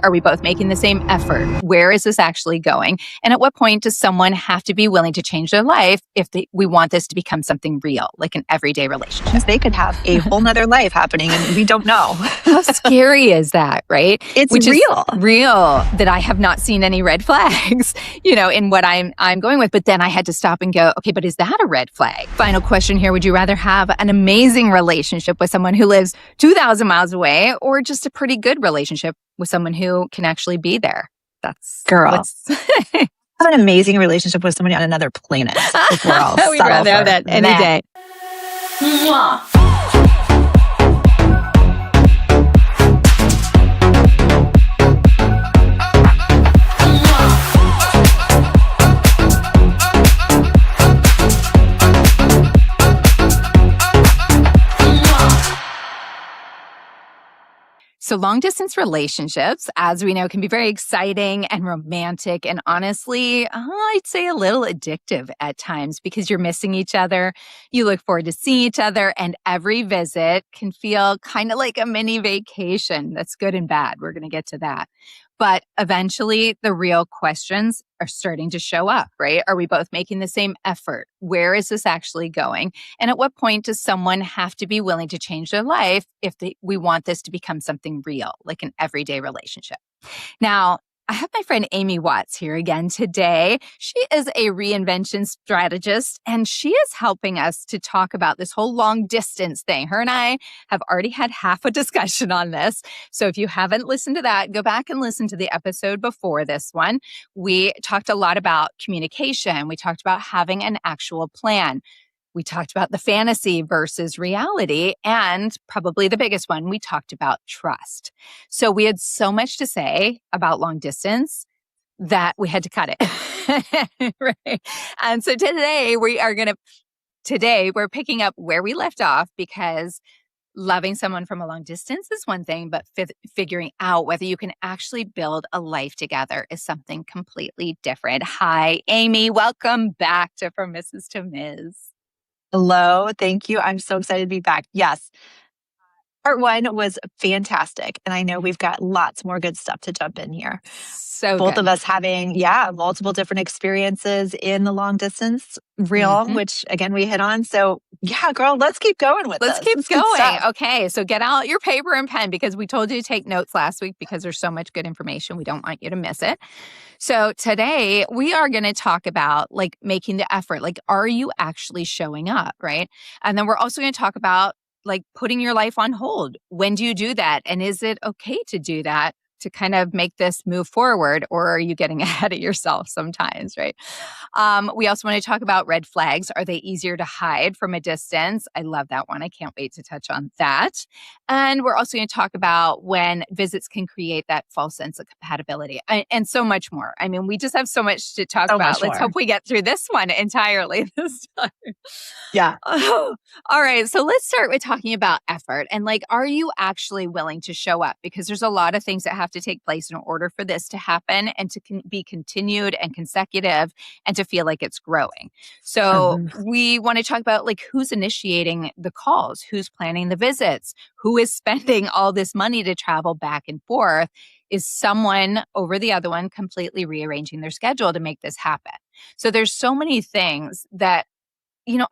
Are we both making the same effort? Where is this actually going? And at what point does someone have to be willing to change their life if we want this to become something real, like an everyday relationship? They could have a whole nother life happening and we don't know. How scary is that, right? It's Which real. Is real that I have not seen any red flags, in what I'm going with. But then I had to stop and go, okay, but is that a red flag? Final question here. Would you rather have an amazing relationship with someone who lives 2,000 miles away or just a pretty good relationship with someone who can actually be there? That's girl. Have an amazing relationship with somebody on another planet. We'd rather have that any day. Mwah. So long distance relationships, as we know, can be very exciting and romantic and honestly, I'd say a little addictive at times because you're missing each other. You look forward to seeing each other and every visit can feel kind of like a mini vacation. That's good and bad. We're going to get to that. But eventually, the real questions are starting to show up, right? Are we both making the same effort? Where is this actually going? And at what point does someone have to be willing to change their life if we want this to become something real, like an everyday relationship? Now, I have my friend Amy Watts here again today. She is a Reinvention strategist, and she is helping us to talk about this whole long distance thing. Her and I have already had half a discussion on this. So if you haven't listened to that, go back and listen to the episode before this one. We talked a lot about communication. We talked about having an actual plan. We talked about the fantasy versus reality. And probably the biggest one, we talked about trust. So we had so much to say about long distance that we had to cut it. Right. And so today we're picking up where we left off because loving someone from a long distance is one thing, but figuring out whether you can actually build a life together is something completely different. Hi, Amy. Welcome back to From Mrs. to Ms. Hello. Thank you. I'm so excited to be back. Yes. Part one was fantastic. And I know we've got lots more good stuff to jump in here. So both good. of us having, multiple different experiences in the long distance real, which again, we hit on. So girl, let's keep going with this. Let's keep going. Okay. So get out your paper and pen because we told you to take notes last week because there's so much good information. We don't want you to miss it. So today we are going to talk about like making the effort. Like, are you actually showing up? Right. And then we're also going to talk about like putting your life on hold. When do you do that? And is it okay to do that to kind of make this move forward? Or are you getting ahead of yourself sometimes, right? We also want to talk about red flags. Are they easier to hide from a distance? I love that one. I can't wait to touch on that. And we're also going to talk about when visits can create that false sense of compatibility and so much more. I mean, we just have so much to talk about. Let's hope we get through this one entirely this time. Yeah. Oh, all right. So let's start with talking about effort and like, are you actually willing to show up? Because there's a lot of things that have to take place in order for this to happen and to be continued and consecutive and to feel like it's growing. So we want to talk about like who's initiating the calls, who's planning the visits, who is spending all this money to travel back and forth. Is someone over the other one completely rearranging their schedule to make this happen? So there's so many things that,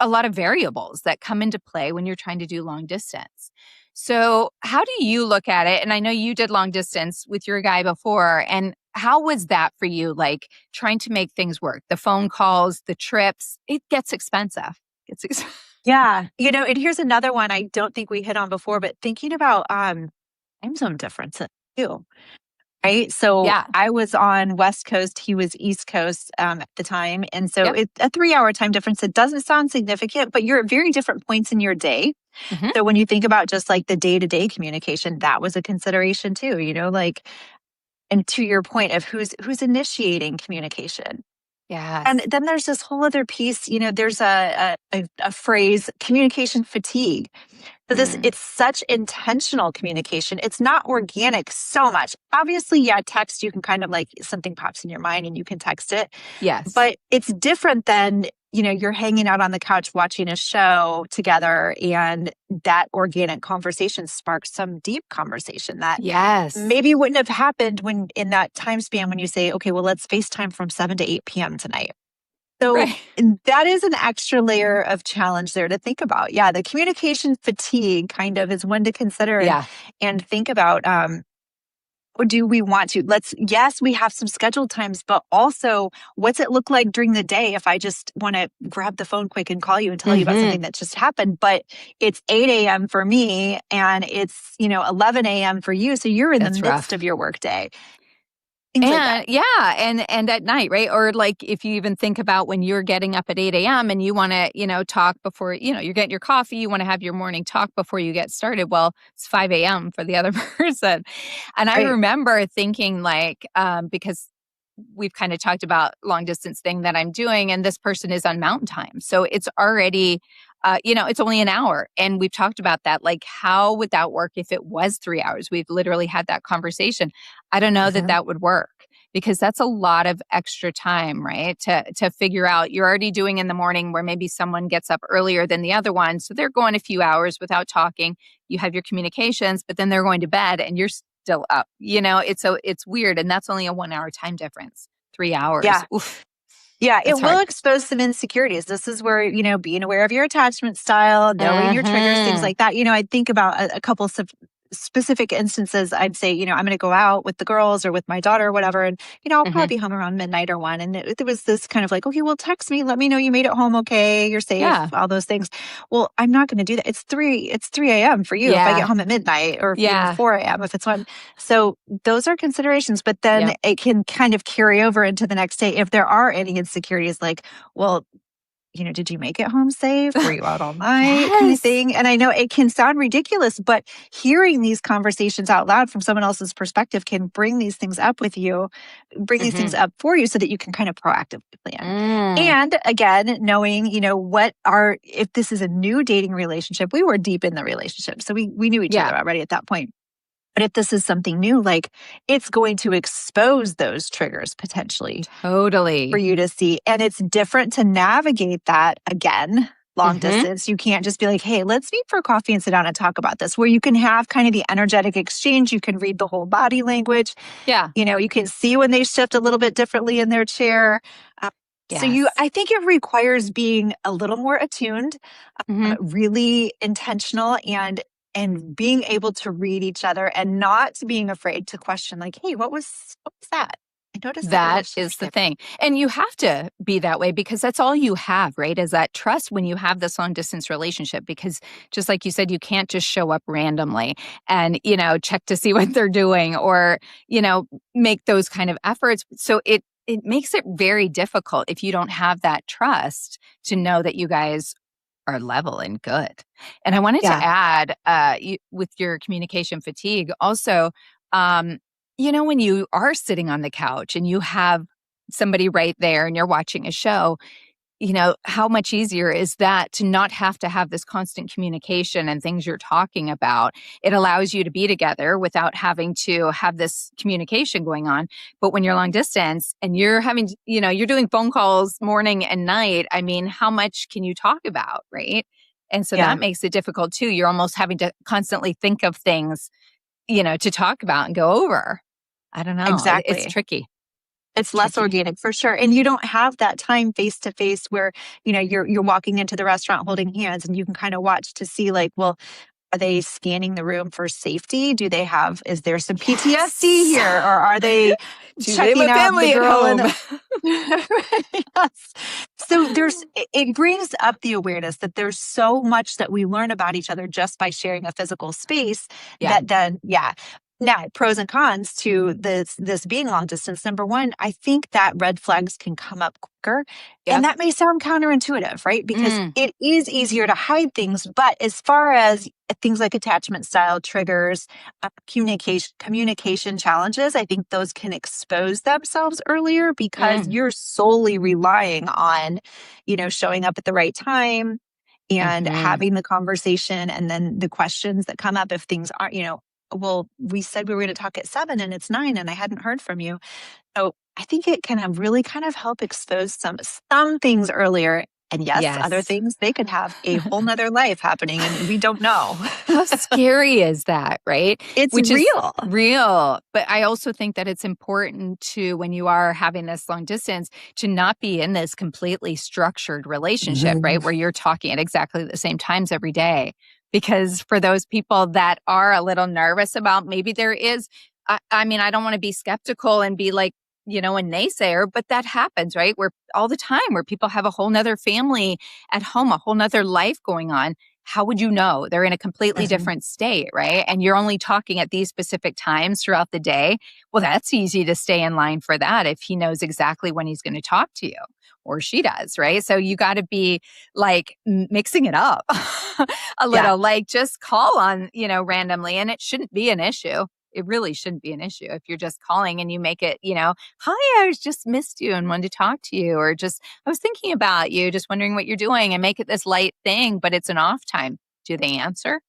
a lot of variables that come into play when you're trying to do long distance. So how do you look at it? And I know you did long distance with your guy before. And how was that for you? Like trying to make things work, the phone calls, the trips, it gets expensive. Yeah. And here's another one I don't think we hit on before, but thinking about time zone differences too. Right. So I was on West Coast. He was East Coast at the time. And so it's a 3-hour time difference. It doesn't sound significant, but you're at very different points in your day. So when you think about just like the day-to-day communication, that was a consideration too, and to your point of who's initiating communication. Yeah. And then there's this whole other piece, there's a phrase, communication fatigue. So it's such intentional communication. It's not organic so much. Obviously, text, you can kind of like something pops in your mind and you can text it. Yes. But it's different than you're hanging out on the couch watching a show together, and that organic conversation sparks some deep conversation that maybe wouldn't have happened when in that time span when you say, okay, well, let's FaceTime from 7 to 8 p.m. tonight. So that is an extra layer of challenge there to think about. Yeah, the communication fatigue kind of is one to consider and think about. Or do we want to? Yes, we have some scheduled times, but also what's it look like during the day if I just want to grab the phone quick and call you and tell you about something that just happened, but it's 8 a.m. for me and it's, 11 a.m. for you. So you're in the midst of your workday. Things like that. And at night, right? Or like if you even think about when you're getting up at 8 a.m. and you want to, talk before, you're getting your coffee, you want to have your morning talk before you get started. Well, it's 5 a.m. for the other person. And I remember thinking because we've kind of talked about long distance thing that I'm doing, and this person is on mountain time. So it's already, it's only an hour. And we've talked about that. Like, how would that work if it was 3 hours? We've literally had that conversation. I don't know that would work because that's a lot of extra time, right? To figure out you're already doing in the morning where maybe someone gets up earlier than the other one. So they're going a few hours without talking. You have your communications, but then they're going to bed and you're still up. It's weird. And that's only a 1 hour time difference. 3 hours. Yeah. Oof. Yeah, it will expose some insecurities. This is where, being aware of your attachment style, knowing your triggers, things like that. I think about a couple of specific instances. I'd say, I'm going to go out with the girls or with my daughter or whatever. And, I'll probably be home around midnight or 1. And it was this kind of like, okay, well, text me. Let me know you made it home okay. You're safe, all those things. Well, I'm not going to do that. It's 3 a.m. for you if I get home at midnight or even 4 a.m. if it's 1. So those are considerations. But then it can kind of carry over into the next day if there are any insecurities like, well, did you make it home safe? Were you out all night? Kind of thing. And I know it can sound ridiculous, but hearing these conversations out loud from someone else's perspective can bring these things up with you, bring these things up for you so that you can kind of proactively plan. And again, knowing, if this is a new dating relationship, we were deep in the relationship. So we knew each other already at that point. But if this is something new, it's going to expose those triggers potentially. Totally. For you to see. And it's different to navigate that again, long distance. You can't just be like, hey, let's meet for coffee and sit down and talk about this, where you can have kind of the energetic exchange. You can read the whole body language. Yeah. You can see when they shift a little bit differently in their chair. So I think it requires being a little more attuned, really intentional and being able to read each other and not being afraid to question like, hey, what was that? I noticed that is the thing. And you have to be that way because that's all you have, right? Is that trust when you have this long distance relationship. Because just like you said, you can't just show up randomly and, check to see what they're doing or, make those kind of efforts. So it makes it very difficult if you don't have that trust to know that you guys are level and good. And I wanted to add, with your communication fatigue, also, when you are sitting on the couch and you have somebody right there and you're watching a show, how much easier is that to not have to have this constant communication and things you're talking about? It allows you to be together without having to have this communication going on. But when you're long distance and you're having, you're doing phone calls morning and night, I mean, how much can you talk about, right? And so that makes it difficult too. You're almost having to constantly think of things, to talk about and go over. I don't know. Exactly. It's tricky. It's less organic for sure. And you don't have that time face to face where, you're walking into the restaurant holding hands and you can kind of watch to see well, are they scanning the room for safety? Is there some PTSD here? Or are they checking out the girl in the... Yes. So it brings up the awareness that there's so much that we learn about each other just by sharing a physical space that then, Now, pros and cons to this being long distance. Number one, I think that red flags can come up quicker. Yep. And that may sound counterintuitive, right? Because it is easier to hide things. But as far as things like attachment style triggers, communication challenges, I think those can expose themselves earlier because you're solely relying on, showing up at the right time and having the conversation and then the questions that come up if things aren't, well, we said we were going to talk at 7 and it's 9 and I hadn't heard from you. So I think it can really kind of help expose some things earlier And yes, other things, they could have a whole nother life happening and we don't know. How scary is that, right? It's Which is real. real. But I also think that it's important to, when you are having this long distance, to not be in this completely structured relationship, right? Where you're talking at exactly the same times every day. Because for those people that are a little nervous about, maybe there is, I mean, I don't want to be skeptical and be like, a naysayer, but that happens, right? Where all the time where people have a whole nother family at home, a whole nother life going on. How would you know? They're in a completely different state, right? And you're only talking at these specific times throughout the day. Well, that's easy to stay in line for that if he knows exactly when he's going to talk to you, or she does, right? So you got to be like mixing it up a little, like just call on, randomly, and it shouldn't be an issue. It really shouldn't be an issue if you're just calling and you make it, hi, I just missed you and wanted to talk to you, or just, I was thinking about you, just wondering what you're doing, and make it this light thing, but it's an off time. Do they answer?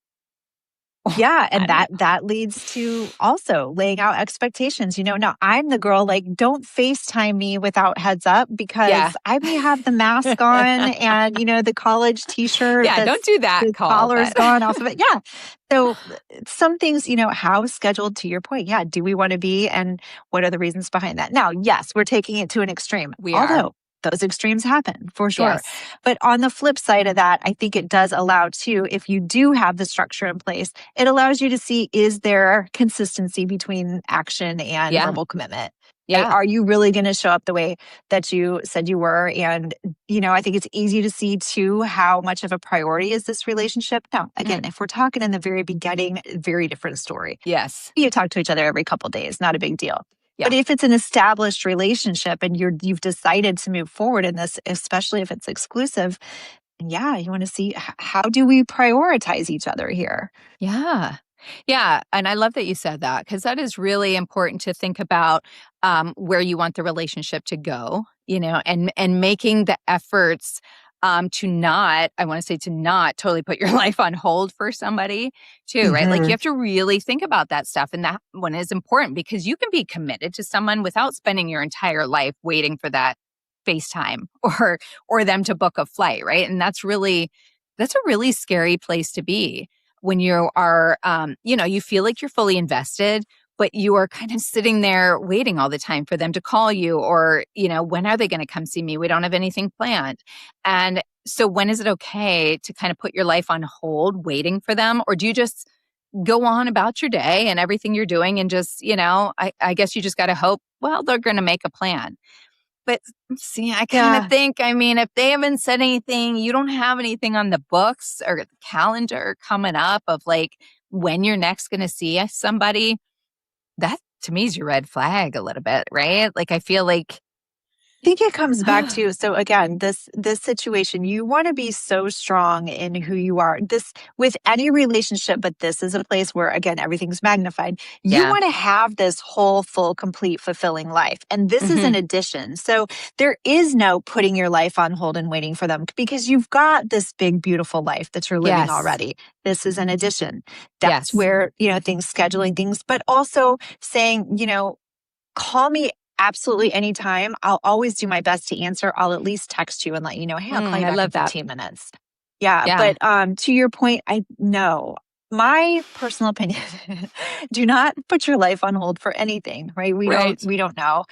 Yeah. And that leads to also laying out expectations. Now I'm the girl, like, don't FaceTime me without heads up, because I may have the mask on and, the college t-shirt. Yeah, don't do that. The collar's gone off of it. Yeah. So some things, how scheduled, to your point. Yeah. Do we want to be? And what are the reasons behind that? Now, yes, we're taking it to an extreme. Although those extremes happen for sure. Yes. But on the flip side of that, I think it does allow too, if you do have the structure in place, it allows you to see, is there consistency between action and verbal commitment? Yeah. Are you really going to show up the way that you said you were? And, I think it's easy to see too, how much of a priority is this relationship? Now, again, if we're talking in the very beginning, very different story. Yes. You talk to each other every couple of days, not a big deal. Yeah. But if it's an established relationship and you've decided to move forward in this, especially if it's exclusive, you want to see, how do we prioritize each other here? Yeah. Yeah. And I love that you said that, because that is really important to think about where you want the relationship to go, and making the efforts to not totally put your life on hold for somebody too, right? Like you have to really think about that stuff. And that one is important, because you can be committed to someone without spending your entire life waiting for that FaceTime or them to book a flight, right? And that's a really scary place to be when you are, you feel like you're fully invested, but you are kind of sitting there waiting all the time for them to call you, or, when are they going to come see me? We don't have anything planned. And so when is it okay to kind of put your life on hold waiting for them? Or do you just go on about your day and everything you're doing and just, I guess you just got to hope, well, they're going to make a plan. But see, I kind of think, if they haven't said anything, you don't have anything on the books or the calendar coming up of like when you're next going to see somebody, that to me is your red flag a little bit, right? Like, I feel like, I think it comes back to, so again, this situation, you want to be so strong in who you are. This with any relationship, but this is a place where, again, everything's magnified. You want to have this whole, full, complete, fulfilling life. And this is an addition. So there is no putting your life on hold and waiting for them, because you've got this big, beautiful life that you're living already. This is an addition. That's where, things, scheduling things, but also saying, call me absolutely anytime. I'll always do my best to answer. I'll at least text you and let you know, hey, I'll call you back in 15 minutes. Yeah. But to your point, I know my personal opinion, do not put your life on hold for anything, right? We don't know.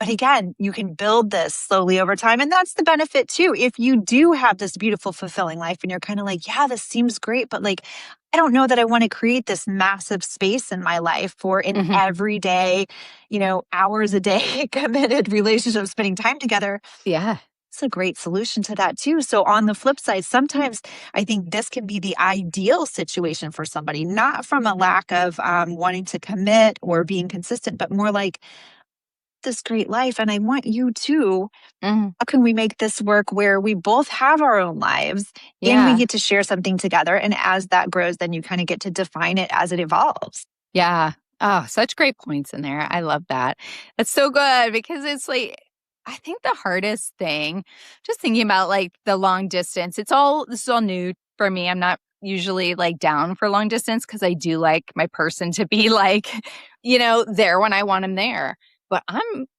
But again, you can build this slowly over time. And that's the benefit too. If you do have this beautiful, fulfilling life and you're kind of like, yeah, this seems great, but like, I don't know that I want to create this massive space in my life for an everyday, hours a day committed relationship, spending time together. Yeah. It's a great solution to that too. So on the flip side, sometimes I think this can be the ideal situation for somebody, not from a lack of wanting to commit or being consistent, but more like, this great life and I want you too. How can we make this work where we both have our own lives and we get to share something together? And as that grows, then you kind of get to define it as it evolves. Yeah. Oh, such great points in there. I love that. That's so good, because it's like, I think the hardest thing, just thinking about like the long distance, this is all new for me. I'm not usually like down for long distance, because I do like my person to be like, there when I want them there. But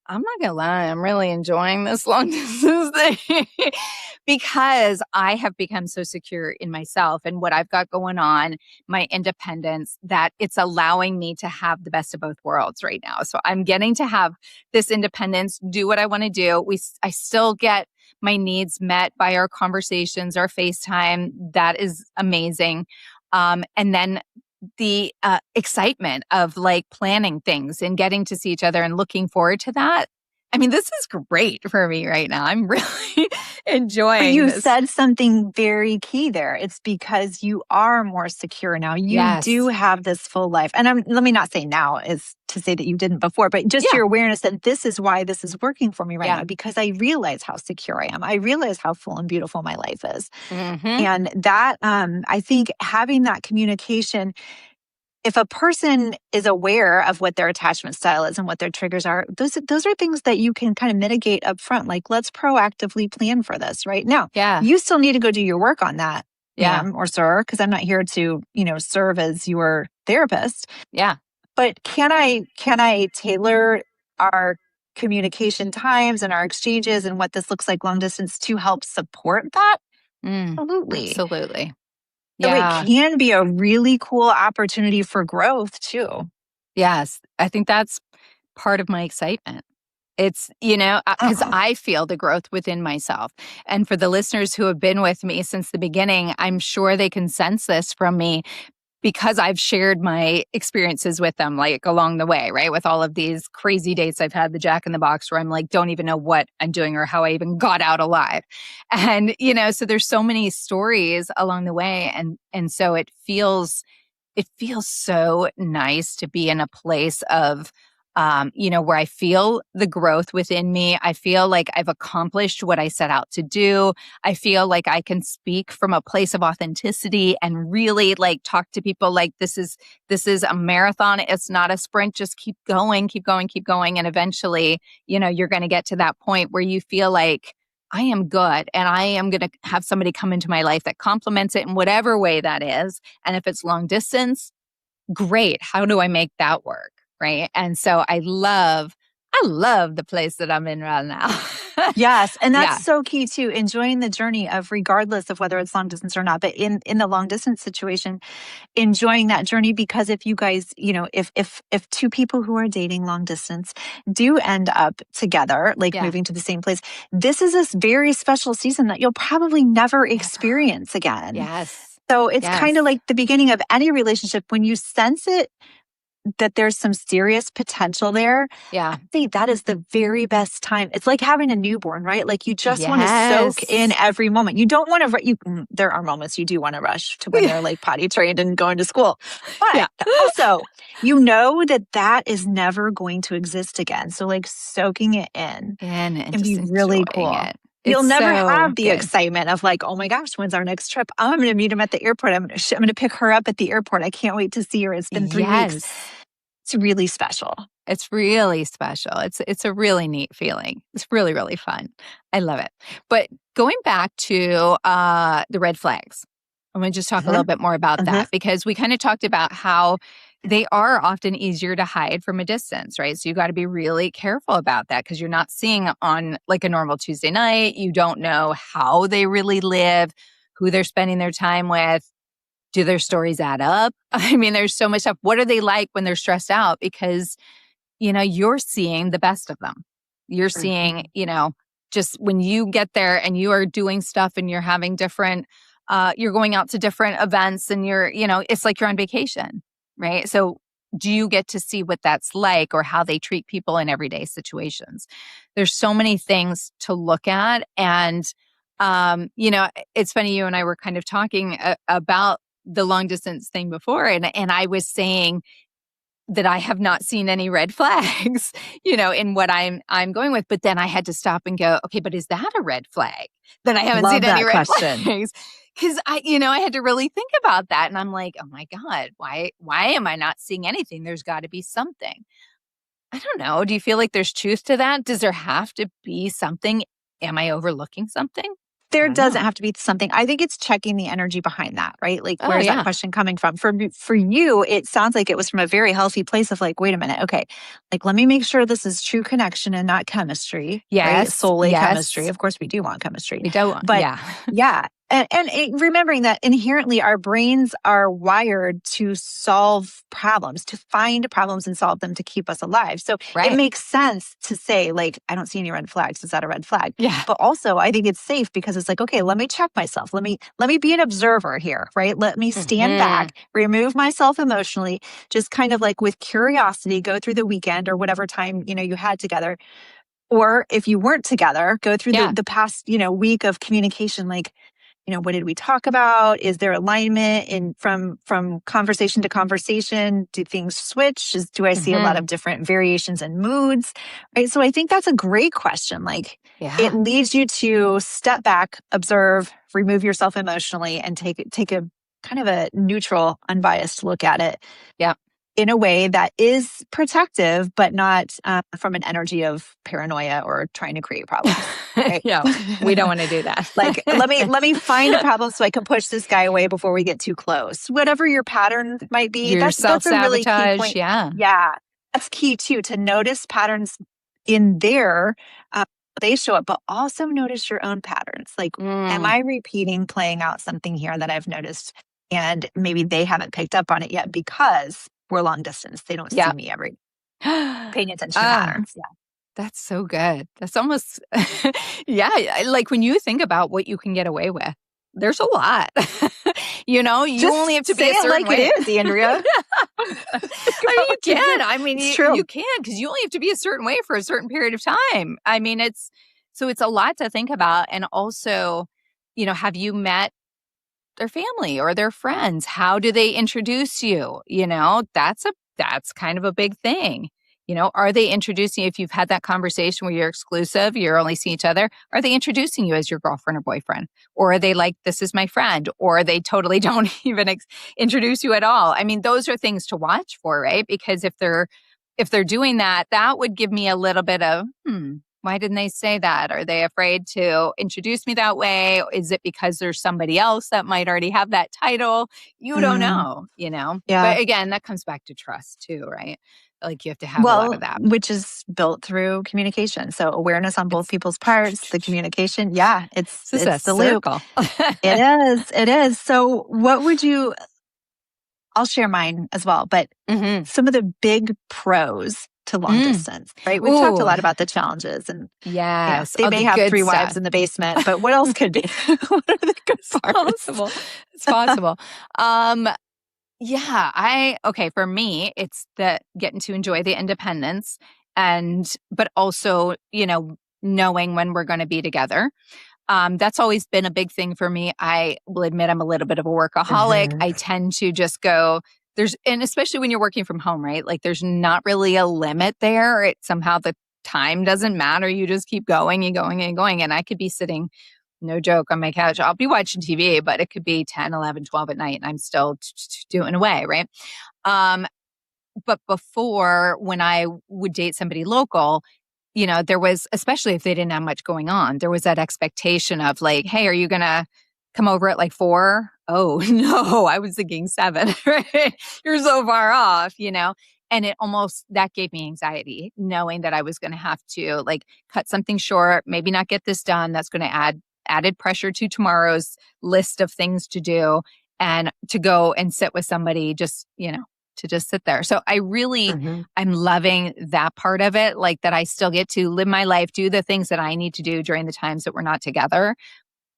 I'm not gonna lie, I'm really enjoying this long distance thing because I have become so secure in myself and what I've got going on, my independence, that it's allowing me to have the best of both worlds right now. So I'm getting to have this independence, do what I want to do. I still get my needs met by our conversations, our FaceTime. That is amazing. And then the excitement of like planning things and getting to see each other and looking forward to that. I mean, this is great for me right now. I'm really enjoying But you this. said something very key there. It's because you are more secure now. You do have this full life. And let me not say now is to say that you didn't before, but just your awareness that this is why this is working for me right now, because I realize how secure I am. I realize how full and beautiful my life is. And that, I think having that communication, if a person is aware of what their attachment style is and what their triggers are, those are things that you can kind of mitigate up front. Like, let's proactively plan for this right now. You still need to go do your work on that, ma'am or sir, because I'm not here to, serve as your therapist. But can I tailor our communication times and our exchanges and what this looks like long distance to help support that? Absolutely. So it can be a really cool opportunity for growth too. Yes. I think that's part of my excitement. It's, because I feel the growth within myself. And for the listeners who have been with me since the beginning, I'm sure they can sense this from me because I've shared my experiences with them, like along the way, right? With all of these crazy dates I've had, the Jack in the Box, where I'm like, don't even know what I'm doing or how I even got out alive. And, so there's so many stories along the way. And so it feels so nice to be in a place of, where I feel the growth within me. I feel like I've accomplished what I set out to do. I feel like I can speak from a place of authenticity and really like talk to people like this is a marathon. It's not a sprint. Just keep going, keep going, keep going. And eventually, you're going to get to that point where you feel like I am good and I am going to have somebody come into my life that complements it in whatever way that is. And if it's long distance, great. How do I make that work? Right. And so I love the place that I'm in right now. Yes. And that's so key too, enjoying the journey of regardless of whether it's long distance or not, but in the long distance situation, enjoying that journey, because if you guys, if two people who are dating long distance do end up together, like moving to the same place, this is a very special season that you'll probably never experience again. So it's kind of like the beginning of any relationship. When you sense it, that there's some serious potential there. I think that is the very best time. It's like having a newborn, right? Like you just want to soak in every moment. You don't want to, there are moments you do want to rush to when they're like potty trained and going to school. But also, that is never going to exist again. So like soaking it in and can be really cool. You'll never have the excitement of like, oh my gosh, when's our next trip? I'm going to meet him at the airport. I'm going to pick her up at the airport. I can't wait to see her. It's been 3 weeks. It's really special. It's really special. It's a really neat feeling. It's really, really fun. I love it. But going back to the red flags, I'm going to just talk a little bit more about that, because we kind of talked about how they are often easier to hide from a distance, right? So you got to be really careful about that because you're not seeing on like a normal Tuesday night. You don't know how they really live, who they're spending their time with. Do their stories add up? I mean, there's so much stuff. What are they like when they're stressed out? Because, you're seeing the best of them. You're seeing, just when you get there and you are doing stuff and you're having different, you're going out to different events and it's like you're on vacation, right? So do you get to see what that's like or how they treat people in everyday situations? There's so many things to look at. And, it's funny, you and I were kind of talking about the long distance thing before. And I was saying that I have not seen any red flags, in what I'm going with. But then I had to stop and go, okay, but is that a red flag that I haven't seen any red flags? Because I had to really think about that. And I'm like, oh my God, why am I not seeing anything? There's got to be something. I don't know. Do you feel like there's truth to that? Does there have to be something? Am I overlooking something? There doesn't have to be something. I think it's checking the energy behind that, right? Like, where's that question coming from? For you, it sounds like it was from a very healthy place of like, wait a minute, okay, like, let me make sure this is true connection and not chemistry, right? Solely chemistry. Of course, we do want chemistry. We don't, but yeah. And remembering that inherently our brains are wired to solve problems, to find problems and solve them to keep us alive. So it makes sense to say, like, I don't see any red flags. Is that a red flag? Yeah. But also I think it's safe because it's like, okay, let me check myself. Let me be an observer here, right? Let me stand back, remove myself emotionally, just kind of like with curiosity, go through the weekend or whatever time, you had together. Or if you weren't together, go through the past, week of communication, like, what did we talk about? Is there alignment from conversation to conversation? Do things switch? Do I see a lot of different variations in moods? Right. So I think that's a great question. Like, it leads you to step back, observe, remove yourself emotionally, and take a kind of a neutral, unbiased look at it. Yeah. In a way that is protective, but not from an energy of paranoia or trying to create problems. Right? Yeah, we don't want to do that. Like, let me find a problem so I can push this guy away before we get too close. Whatever your pattern might be, that's a really key point. Yeah, that's key too, to notice patterns in there. They show up, but also notice your own patterns. Like, am I repeating, playing out something here that I've noticed, and maybe they haven't picked up on it yet because we're long distance. They don't see me every paying attention to patterns. Yeah. That's so good. That's almost, like when you think about what you can get away with, there's a lot. You only have to be a certain way. It is, Andrea. You can. You can, because you only have to be a certain way for a certain period of time. It's a lot to think about. And also, have you met their family or their friends? How do they introduce you? That's kind of a big thing. Are they introducing you, if you've had that conversation where you're exclusive, you're only seeing each other, are they introducing you as your girlfriend or boyfriend? Or are they like, this is my friend? Or they totally don't even introduce you at all? Those are things to watch for, right? Because if they're doing that, that would give me a little bit of, why didn't they say that? Are they afraid to introduce me that way? Is it because there's somebody else that might already have that title? You don't know, Yeah. But again, that comes back to trust too, right? Like, you have to have a lot of that. Which is built through communication. So awareness on both people's parts, the communication. Yeah, it's the circle. It is. So what would you, I'll share mine as well, but some of the big pros to long distance, right? We've talked a lot about the challenges, and they may have 3 wives in the basement, but what else could be? What are the good parts? It's possible. For me, it's the getting to enjoy the independence but also, knowing when we're going to be together. That's always been a big thing for me. I will admit I'm a little bit of a workaholic. I tend to just go, and especially when you're working from home, right? Like, there's not really a limit there. Somehow the time doesn't matter. You just keep going and going and going. And I could be sitting, no joke, on my couch. I'll be watching TV, but it could be 10, 11, 12 at night, and I'm still doing away, right? But before, when I would date somebody local, there was, especially if they didn't have much going on, there was that expectation of like, hey, are you going to come over at like 4? Oh, no, I was thinking 7, right? You're so far off, And that gave me anxiety, knowing that I was going to have to like cut something short, maybe not get this done. That's going to add added pressure to tomorrow's list of things to do, and to go and sit with somebody, just, to just sit there. So I really, I'm loving that part of it, like that I still get to live my life, do the things that I need to do during the times that we're not together.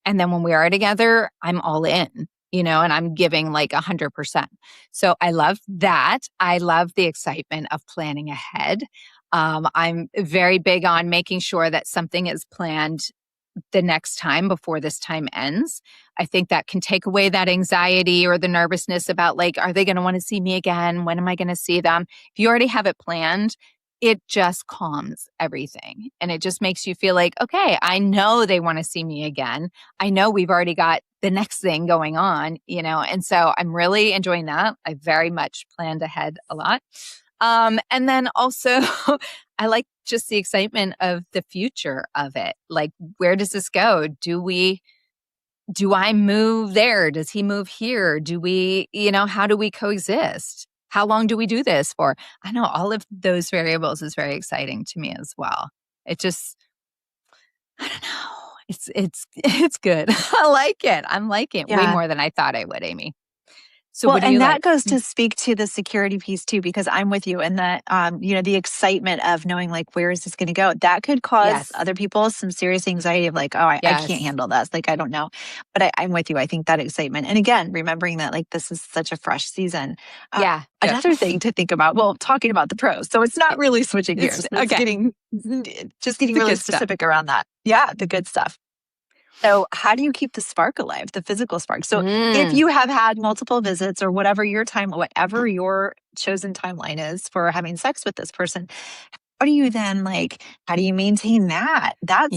And then when we are together, I'm all in, and I'm giving like 100%. So I love that. I love the excitement of planning ahead. I'm very big on making sure that something is planned the next time before this time ends. I think that can take away that anxiety or the nervousness about like, are they going to want to see me again? When am I going to see them? If you already have it planned, it just calms everything. And it just makes you feel like, okay, I know they want to see me again. I know we've already got the next thing going on, and so I'm really enjoying that. I very much planned ahead a lot. And then also, I like just the excitement of the future of it. Like, where does this go? Do we do I move there? Does he move here? Do we, how do we coexist? How long do we do this for? I know all of those variables is very exciting to me as well. It just, I don't know. It's good. I like it. I'm liking it way more than I thought I would, Amy. So well, what do you and that like? goes to speak to the security piece too, because I'm with you in that, the excitement of knowing like, where is this going to go? That could cause other people some serious anxiety of like, oh, I can't handle this. Like, I don't know. But I'm with you. I think that excitement. And again, remembering that like, this is such a fresh season. Another thing to think about, well, talking about the pros. So it's not really switching gears. It's getting really specific around that. Yeah, the good stuff. So how do you keep the spark alive, the physical spark? So if you have had multiple visits or whatever your chosen timeline is for having sex with this person, how do you then how do you maintain that spark,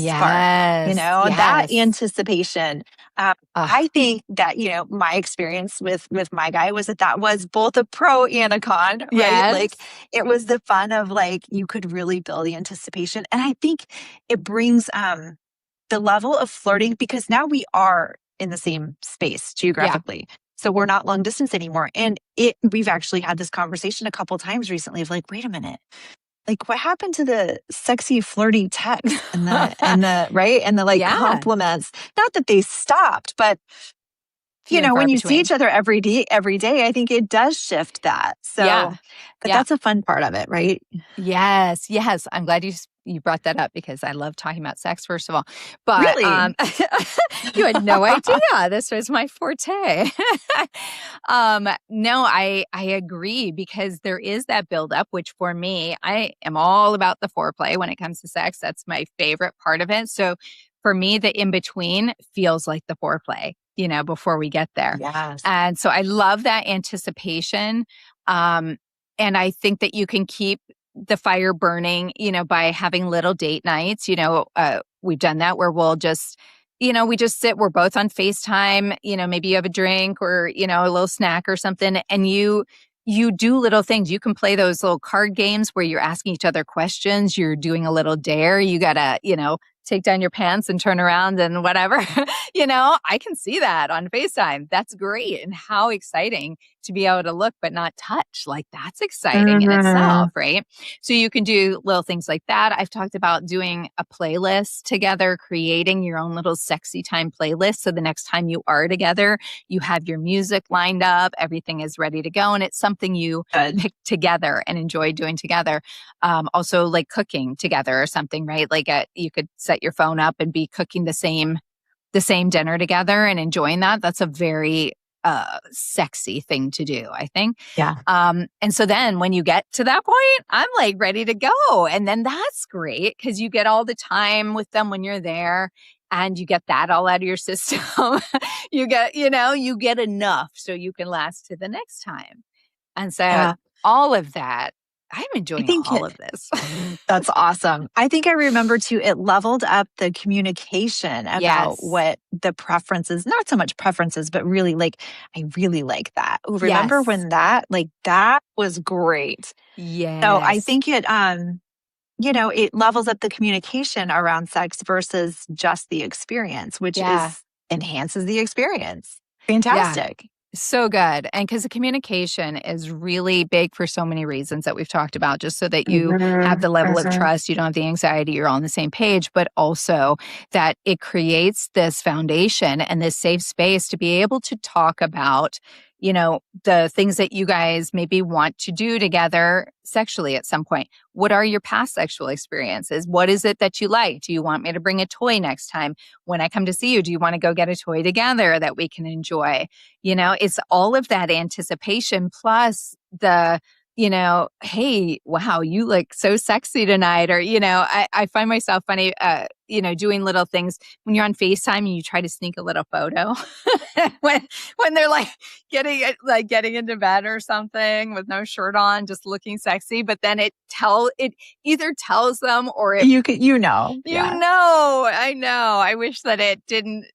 that anticipation? I think that, my experience with my guy was that was both a pro and a con, right? Like it was the fun of you could really build the anticipation. And I think it brings, the level of flirting, because now we are in the same space geographically. So we're not long distance anymore. And we've actually had this conversation a couple times recently of wait a minute, what happened to the sexy flirty text and the right? And the compliments, not that they stopped, but when you see each other every day, I think it does shift that. So, but that's a fun part of it, right? Yes. I'm glad you brought that up because I love talking about sex, first of all. But really? You had no idea this was my forte. No, I agree, because there is that buildup, which for me, I am all about the foreplay when it comes to sex. That's my favorite part of it. So for me, the in-between feels like the foreplay, before we get there. Yes. And so I love that anticipation. And I think that you can keep the fire burning, by having little date nights. We've done that where we'll just, we just sit, we're both on FaceTime, maybe you have a drink or, a little snack or something, and you do little things. You can play those little card games where you're asking each other questions. You're doing a little dare. You gotta, take down your pants and turn around and whatever. I can see that on FaceTime. That's great. And how exciting to be able to look but not touch. That's exciting in itself, right? So you can do little things like that. I've talked about doing a playlist together, creating your own little sexy time playlist. So the next time you are together, you have your music lined up, everything is ready to go. And it's something you pick together and enjoy doing together. Also cooking together or something, right? You could set your phone up and be cooking the same dinner together and enjoying that. That's a very sexy thing to do, I think. Yeah. And so then when you get to that point, I'm ready to go. And then that's great because you get all the time with them when you're there and you get that all out of your system. You get enough so you can last to the next time. And so all of that, I'm enjoying all of this. That's awesome. I think I remember too, it leveled up the communication about what the preferences, not so much preferences, but really I really like that. Remember when that was great. Yes. So I think it, it levels up the communication around sex versus just the experience, which enhances the experience. Fantastic. Yeah. So good. And because the communication is really big for so many reasons that we've talked about, just so that you have the level of trust, you don't have the anxiety, you're all on the same page, but also that it creates this foundation and this safe space to be able to talk about, the things that you guys maybe want to do together sexually at some point. What are your past sexual experiences? What is it that you like? Do you want me to bring a toy next time? When I come to see you, do you want to go get a toy together that we can enjoy? It's all of that anticipation plus the, hey, wow, you look so sexy tonight. Or, I find myself funny, doing little things when you're on FaceTime and you try to sneak a little photo when they're getting into bed or something with no shirt on, just looking sexy. But then it either tells them or I know. I know. I wish that it didn't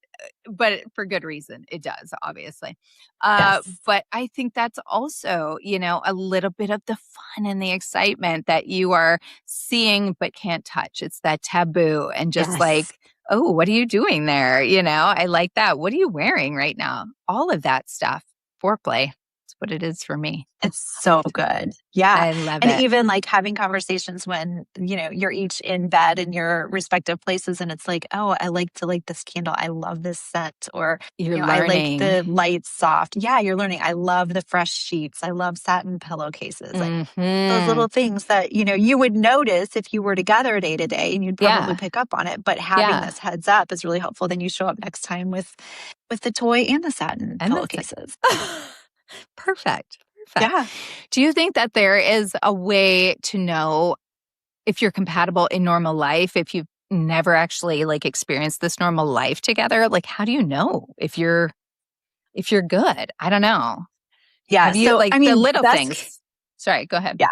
but for good reason. It does, obviously. Yes. But I think that's also, a little bit of the fun and the excitement that you are seeing but can't touch. It's that taboo and just Yes. like, oh, what are you doing there? I like that. What are you wearing right now? All of that stuff. Foreplay. That's what it is for me. It's so good. Yeah. I love And it. even like having conversations when, you're each in bed in your respective places and it's like, oh, I like to light this candle. I love this scent. Or, You're I like learning. the light soft. Yeah, you're learning. I love the fresh sheets. I love satin pillowcases. Those Mm-hmm. little things that, you would notice if you were together day to day and you'd probably Yeah. pick up on it. But having Yeah. this heads up is really helpful. Then you show up next time with the toy and the satin And that's pillowcases. perfect. Perfect. Yeah. Do you think that there is a way to know if you're compatible in normal life, if you've never actually like experienced this normal life together? Like, how do you know if you're good? I don't know. Yeah. Have you So, like I the mean, little things? Sorry, go ahead. yeah.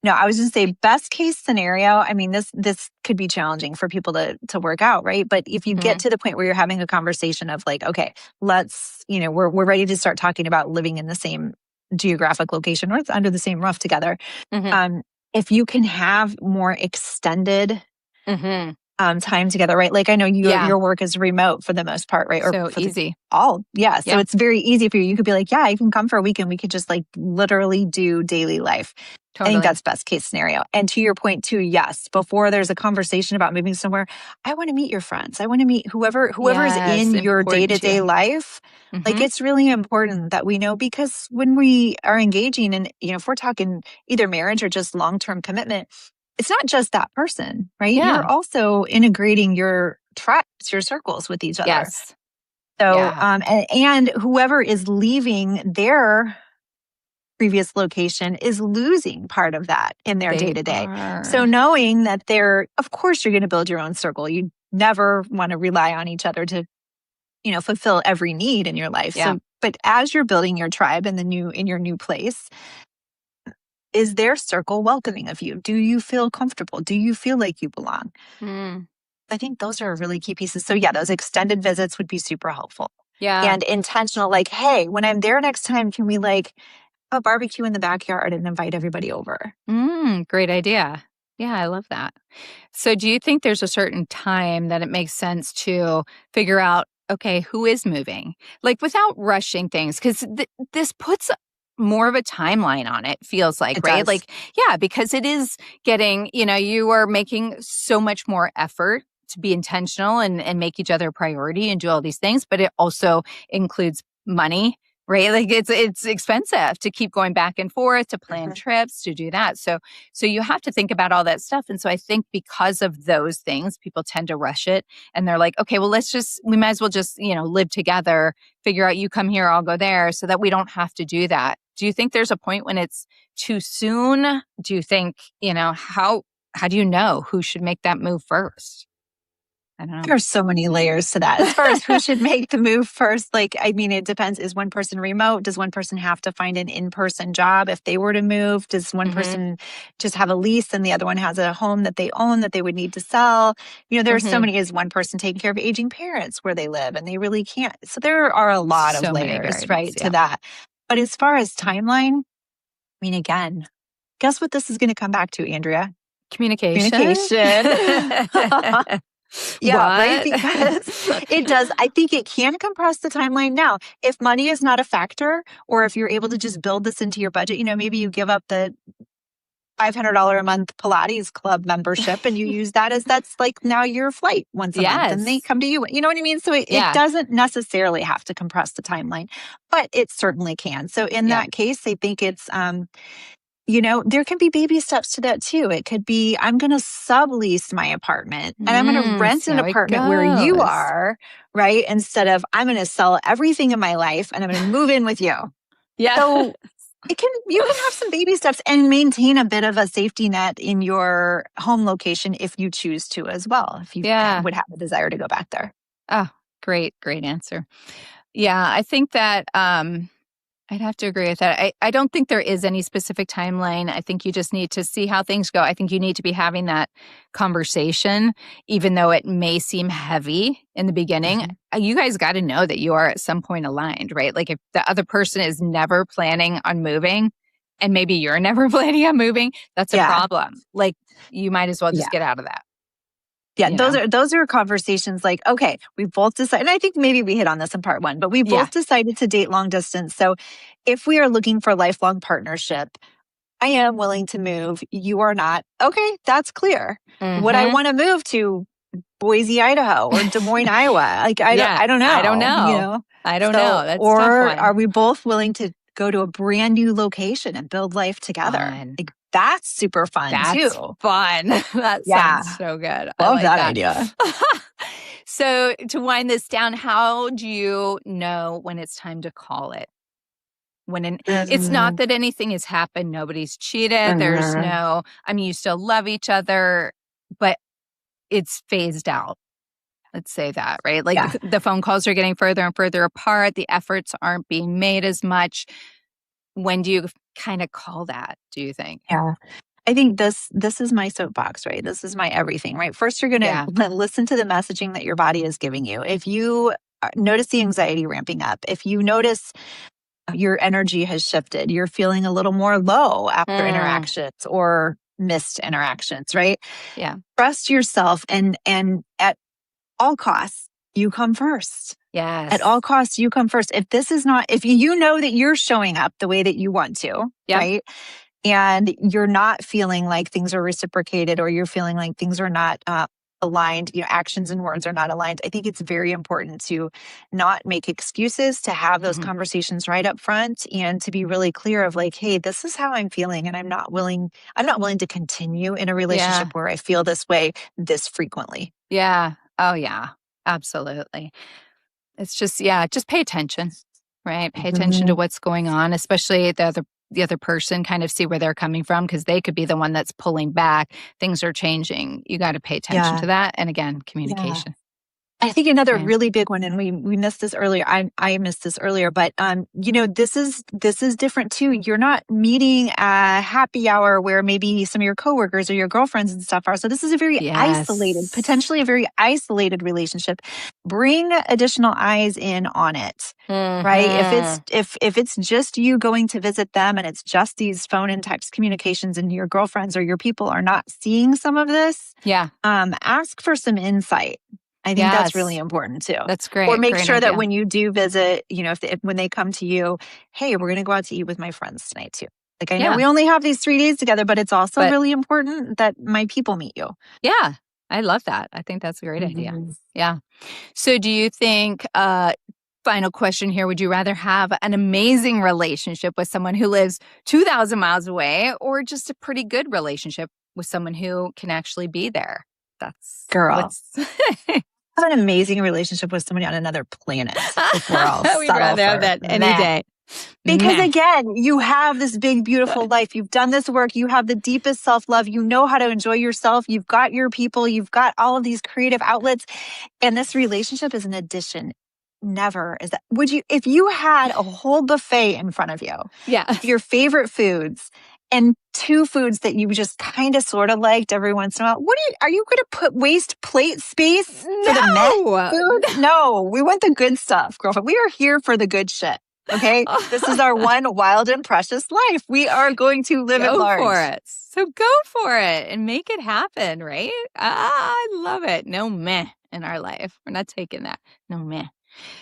No, I was just say best case scenario. I mean, this could be challenging for people to work out, right? But if you get Mm-hmm. to the point where you're having a conversation of like, okay, let's, we're ready to start talking about living in the same geographic location or it's under the same roof together. Mm-hmm. Um, if you can have more extended Mm-hmm. time together, right? Like I know Yeah. your work is remote for the most part, right? Or So for the easy. all, yeah. So Yeah. it's very easy for you. You could be like, yeah, you can come for a weekend. We could just like literally do daily life. I think Totally. that's best case scenario. And to your point too, yes, before there's a conversation about moving somewhere, I want to meet your friends. I want to meet whoever is Yes. in your Important day-to-day too. life. Like Mm-hmm. it's really important that we know because when we are engaging in, if we're talking either marriage or just long-term commitment, it's not just that person, right? Yeah. You're also integrating your tribes, your circles with each other. Yes. So, Yeah. and whoever is leaving their previous location is losing part of that in their day They to day. So are. knowing that of course, you're going to build your own circle. You never want to rely on each other to, fulfill every need in your life. Yeah. So, but as you're building your tribe in your new place, is their circle welcoming of you? Do you feel comfortable? Do you feel like you belong? Mm. I think those are really key pieces. So yeah, those extended visits would be super helpful. Yeah. And intentional, like, hey, when I'm there next time, can we like have a barbecue in the backyard and invite everybody over? Great idea. Yeah, I love that. So, do you think there's a certain time that it makes sense to figure out, okay, who is moving? Like without rushing things, because this puts more of a timeline on it, feels like, It right? does. Like, yeah, because it is getting, you are making so much more effort to be intentional and make each other a priority and do all these things, but it also includes money, right? Like it's expensive to keep going back and forth, to plan Mhm. trips, to do that. So you have to think about all that stuff. And so I think because of those things, people tend to rush it and they're like, okay, well, we might as well just, live together, figure out you come here, I'll go there so that we don't have to do that. Do you think there's a point when it's too soon? Do you think, how do you know who should make that move first? I don't There's so many layers to that. As far as who should make the move first, like, I mean, it depends. Is one person remote? Does one person have to find an in-person job if they were to move? Does one know. person just have a lease and the other one has a home that they own that they would need to sell? There's so Hmm. many. Is one person taking care of aging parents where they live and they really can't? So there are a lot of So many layers, variables. right, to Yeah. that. But as far as timeline, I mean, again, guess what this is going to come back to, Andrea? Communication. Communication. Yeah, right. What? Because it does. I think it can compress the timeline. Now, if money is not a factor, or if you're able to just build this into your budget, maybe you give up the $500 a month Pilates club membership and you use that as that's like now your flight once a month and they Yes. come to you. You know what I mean? So it Yeah. doesn't necessarily have to compress the timeline, but it certainly can. So in Yeah. that case, I think it's, there can be baby steps to that too. It could be, I'm going to sublease my apartment and I'm going to rent See an how it apartment where you goes. are, right? Instead of I'm going to sell everything in my life and I'm going to move in with you. Yeah. So you can have some baby steps and maintain a bit of a safety net in your home location if you choose to as well, if you Yeah. would have a desire to go back there. Oh, great, great answer. Yeah, I think that I'd have to agree with that. I don't think there is any specific timeline. I think you just need to see how things go. I think you need to be having that conversation, even though it may seem heavy in the beginning. You guys got to know that you are at some point aligned, right? Like if the other person is never planning on moving and maybe you're never planning on moving, that's a problem. Like you might as well just get out of that. Yeah, those are conversations like, okay, we both decided, and I think maybe we hit on this in part one, but we both decided to date long distance. So if we are looking for lifelong partnership, I am willing to move. You are not. Okay, that's clear. Would I want to move to Boise, Idaho or Des Moines, Iowa? Like, I don't know. I don't know. You know? I don't know. That's or a tough one. Are we both willing to go to a brand new location and build life together? Like, that's super fun too. Fun. That sounds so good. Love like that idea. So to wind this down, how do you know when it's time to call it? When it's not that anything has happened, nobody's cheated. There's no, I mean, you still love each other, but it's phased out. Let's say that, right? Like the phone calls are getting further and further apart. The efforts aren't being made as much. When do you kind of call that, do you think? Yeah. I think this is my soapbox, right? This is my everything, right? First, you're going to listen to the messaging that your body is giving you. If you notice the anxiety ramping up, if you notice your energy has shifted, you're feeling a little more low after interactions or missed interactions, right? Yeah. Trust yourself and at all costs, you come first. Yes. At all costs, you come first. If this is not, if you know that you're showing up the way that you want to, right? And you're not feeling like things are reciprocated or you're feeling like things are not aligned, actions and words are not aligned. I think it's very important to not make excuses, to have those conversations right up front and to be really clear of like, hey, this is how I'm feeling and I'm not willing to continue in a relationship where I feel this way this frequently. Yeah. Oh yeah, absolutely. It's just, just pay attention, right? Pay attention to what's going on, especially the other person, kind of see where they're coming from because they could be the one that's pulling back. Things are changing. You got to pay attention to that. And again, communication. I think another really big one, and we missed this earlier. I missed this earlier, but this is different too. You're not meeting a happy hour where maybe some of your coworkers or your girlfriends and stuff are. So this is a very potentially a very isolated relationship. Bring additional eyes in on it, right? If it's just you going to visit them and it's just these phone and text communications, and your girlfriends or your people are not seeing some of this, ask for some insight. I think that's really important too. That's great. Or make great sure idea. that when you do visit, when they come to you, hey, we're going to go out to eat with my friends tonight too. Like I know we only have these 3 days together, but it's also really important that my people meet you. Yeah, I love that. I think that's a great idea. Yeah. So do you think, final question here, would you rather have an amazing relationship with someone who lives 2,000 miles away or just a pretty good relationship with someone who can actually be there? That's girl. Have an amazing relationship with somebody on another planet. If we're all we'd rather have that any day. Because again, you have this big, beautiful life. You've done this work. You have the deepest self-love. You know how to enjoy yourself. You've got your people. You've got all of these creative outlets. And this relationship is an addition. Never is that. If you had a whole buffet in front of you, your favorite foods, and 2 foods that you just kind of sort of liked every once in a while, are you going to waste plate space for the met food? No, we want the good stuff, girlfriend. We are here for the good shit. Okay. This is our one wild and precious life. We are going to live it large. Go for it. So go for it and make it happen, right? I love it. No meh in our life. We're not taking that. No meh.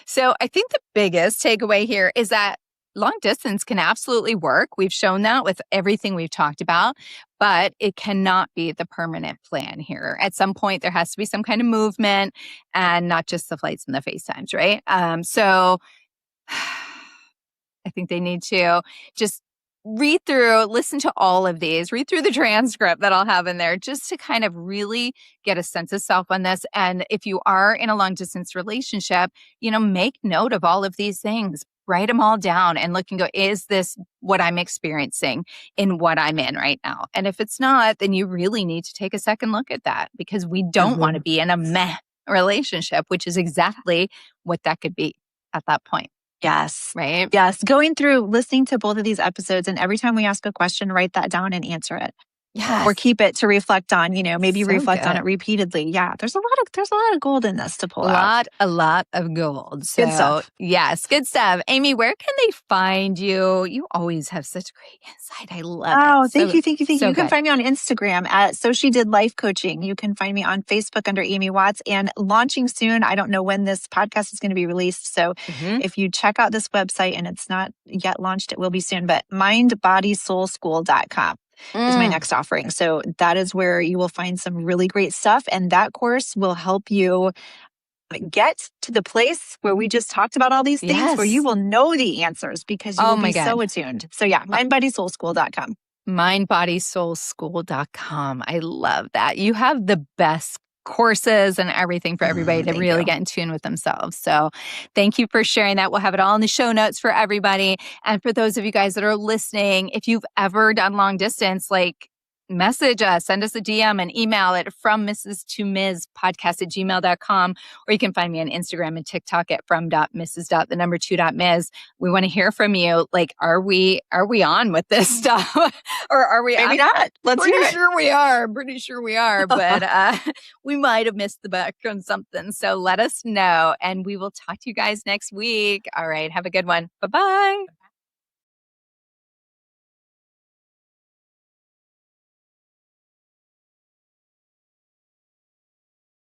So I think the biggest takeaway here is that long distance can absolutely work. We've shown that with everything we've talked about, but it cannot be the permanent plan here. At some point, there has to be some kind of movement and not just the flights and the FaceTimes, right? So I think they need to just read through, listen to all of these, read through the transcript that I'll have in there just to kind of really get a sense of self on this. And if you are in a long distance relationship, make note of all of these things. Write them all down and look and go, is this what I'm experiencing in what I'm in right now? And if it's not, then you really need to take a second look at that because we don't want to be in a meh relationship, which is exactly what that could be at that point. Yes. Right? Yes. Going through, listening to both of these episodes, and every time we ask a question, write that down and answer it. Yes. Or keep it to reflect on, maybe So reflect on good. it repeatedly. Yeah. There's a lot of gold in this to pull out. A lot of gold. Good So stuff. yes, good stuff. Amy, where can they find you? You always have such great insight. I love it. Oh, thank you. Thank you. Thank you. So You can good. find me on Instagram at So She Did Life Coaching. You can find me on Facebook under Amy Watts, and launching soon. I don't know when this podcast is going to be released. So if you check out this website and it's not yet launched, it will be soon, but mindbodysoulschool.com is my next offering. So that is where you will find some really great stuff. And that course will help you get to the place where we just talked about all these things, where you will know the answers because you will be so attuned. So yeah, mindbodysoulschool.com. Mindbodysoulschool.com. I love that. You have the best courses and everything for everybody to really get in tune with themselves. So thank you for sharing that. We'll have it all in the show notes for everybody. And for those of you guys that are listening, if you've ever done long distance, message us, send us a DM and email it from Mrs. to Ms. podcast at gmail.com, or you can find me on Instagram and TikTok at from.mrs.2.ms. We want to hear from you. Are we on with this stuff? Or are we? Maybe not. Let's hear it. Sure we are. Pretty sure we are, but we might have missed the boat on something. So let us know, and we will talk to you guys next week. All right. Have a good one. Bye-bye.